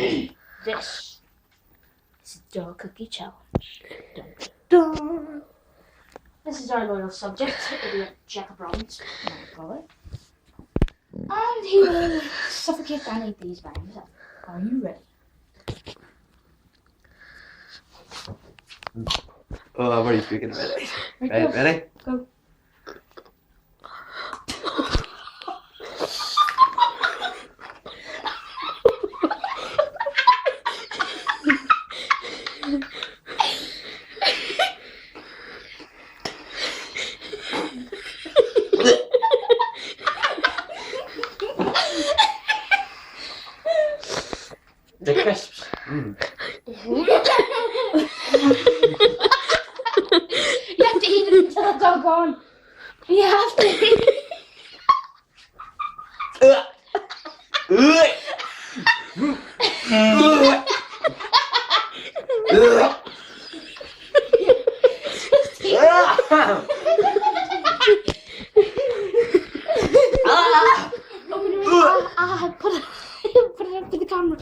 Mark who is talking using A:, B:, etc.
A: This is the dog cookie challenge. Dun, dun, dun. This is our loyal subject, idiot Jack Bronze. And he will suffocate and eat these by himself. Are you ready?
B: Oh, I'm already speaking already. Right, ready?
A: Go.
B: The crisps.
A: You have to eat it until it's all gone. You have to eat it. Put it up to the camera.